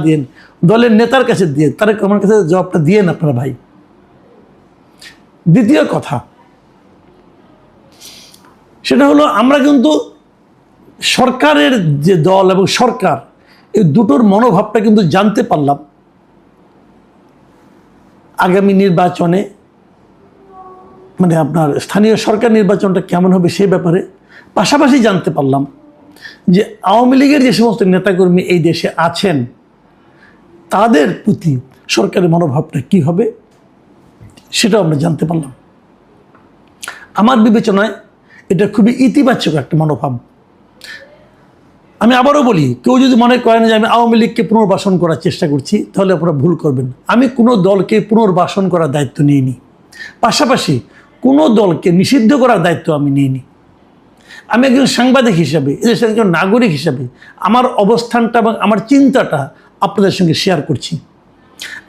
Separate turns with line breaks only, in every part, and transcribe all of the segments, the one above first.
দিন, দলের নেতার কাছে দিয়ে, তারেক রহমানের কাছে জবাবটা দিয়েন আপনারা ভাই। দ্বিতীয় কথা সেটা হলো, আমরা কিন্তু সরকারের যে দল এবং সরকার এই দুটোর মনোভাবটা কিন্তু জানতে পারলাম আগামী নির্বাচনে, মানে আপনার স্থানীয় সরকার নির্বাচনটা কেমন হবে সেই ব্যাপারে। পাশাপাশি জানতে পারলাম যে আওয়ামী লীগের যে সমস্ত নেতাকর্মী এই দেশে আছেন তাদের প্রতি সরকারের মনোভাবটা কি হবে সেটাও আমরা জানতে পারলাম। আমার বিবেচনায় এটা খুবই ইতিবাচক একটা মনোভাব। আমি আবারও বলি, কেউ যদি মনে করেন যে আমি আওয়ামী লীগকে পুনর্বাসন করার চেষ্টা করছি, তাহলে আপনারা ভুল করবেন। আমি কোনো দলকে পুনর্বাসন করার দায়িত্ব নিইনি, পাশাপাশি কোনো দলকে নিষিদ্ধ করার দায়িত্ব আমি নিইনি। আমি একজন সাংবাদিক হিসাবে, এদেশের একজন নাগরিক হিসাবে আমার অবস্থানটা এবং আমার চিন্তাটা আপনাদের সঙ্গে শেয়ার করছি।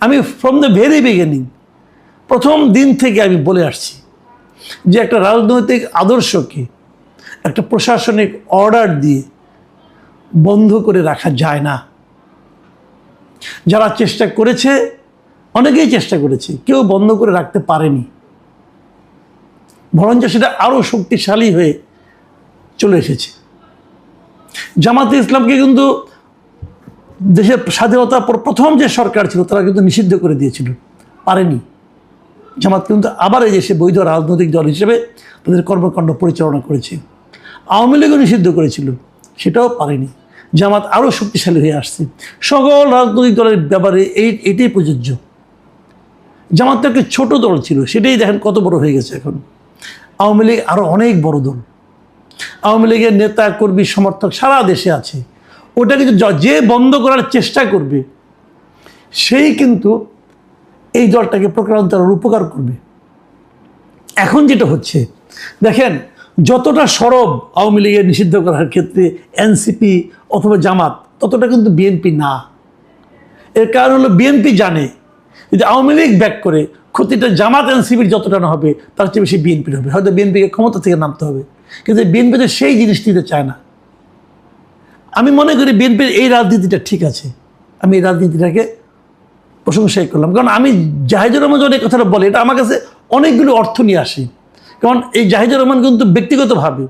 আমি ফ্রম দ্য ভেরি বিগিনিং, প্রথম দিন থেকে আমি বলে আসছি যে একটা রাজনৈতিক আদর্শকে একটা প্রশাসনিক অর্ডার দিয়ে বন্ধ করে রাখা যায় না। যারা চেষ্টা করেছে, অনেকেই চেষ্টা করেছে, কেউ বন্ধ করে রাখতে পারেনি, বরঞ্চ সেটা আরও শক্তিশালী হয়ে চলে এসেছে। জামাতে ইসলামকে কিন্তু দেশের স্বাধীনতার পর প্রথম যে সরকার ছিল তারা কিন্তু নিষিদ্ধ করে দিয়েছিল, পারেনি। জামাত কিন্তু আবার এই দেশে বৈধ রাজনৈতিক দল হিসেবে তাদের কর্মকাণ্ড পরিচালনা করেছে। আওয়ামী লীগও নিষিদ্ধ করেছিল, সেটাও পারেনি। জামাত আরও শক্তিশালী হয়ে আসছে। সকল রাজনৈতিক দলের ব্যাপারে এটাই প্রযোজ্য। জামাত তো একটা ছোট দল ছিল, সেটাই দেখেন কত বড় হয়ে গেছে এখন। আওয়ামী লীগ আরও অনেক বড় দল। আওয়ামী লীগের নেতা কর্মী সমর্থক সারা দেশে আছে। ওটা কিন্তু যে বন্ধ করার চেষ্টা করবে সেই কিন্তু এই দলটাকে প্রকারান্তরের উপকার করবে। এখন যেটা হচ্ছে দেখেন, যতটা সরব আওয়ামী লীগের নিষিদ্ধ করার ক্ষেত্রে এনসিপি অথবা জামাত, ততটা কিন্তু বিএনপি না। এর কারণ হলো বিএনপি জানে যদি আওয়ামী লীগ ব্যাক করে ক্ষতিটা জামাত এনসিপির যতটা না হবে তার চেয়ে বেশি বিএনপির হবে। হয়তো বিএনপিকে ক্ষমতা থেকে নামতে হবে, কিন্তু বিএনপি তো সেই জিনিস নিতে চায় না। আমি মনে করি বিএনপির এই রাজনীতিটা ঠিক আছে, আমি এই রাজনীতিটাকে প্রশংসাই করলাম। কারণ আমি জাহিদুর রহমান যখন এই কথাটা বলে, এটা আমার কাছে অনেকগুলো অর্থ নিয়ে আসে। কারণ এই জাহিদুর রহমান কিন্তু ব্যক্তিগতভাবে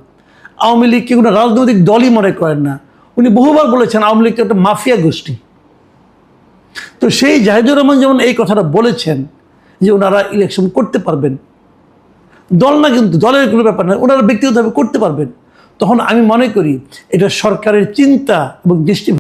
আওয়ামী লীগকে কোনো রাজনৈতিক দলই মনে করেন না। উনি বহুবার বলেছেন আওয়ামী লীগকে একটা মাফিয়া গোষ্ঠী। তো সেই জাহিদুর রহমান যেমন এই কথাটা বলেছেন যে ওনারা ইলেকশন করতে পারবেন, দল না কিন্তু, দলের কোনো ব্যাপার না, ওনারা ব্যক্তিগতভাবে করতে পারবেন, তখন আমি মনে করি এটা সরকারের চিন্তা এবং দৃষ্টি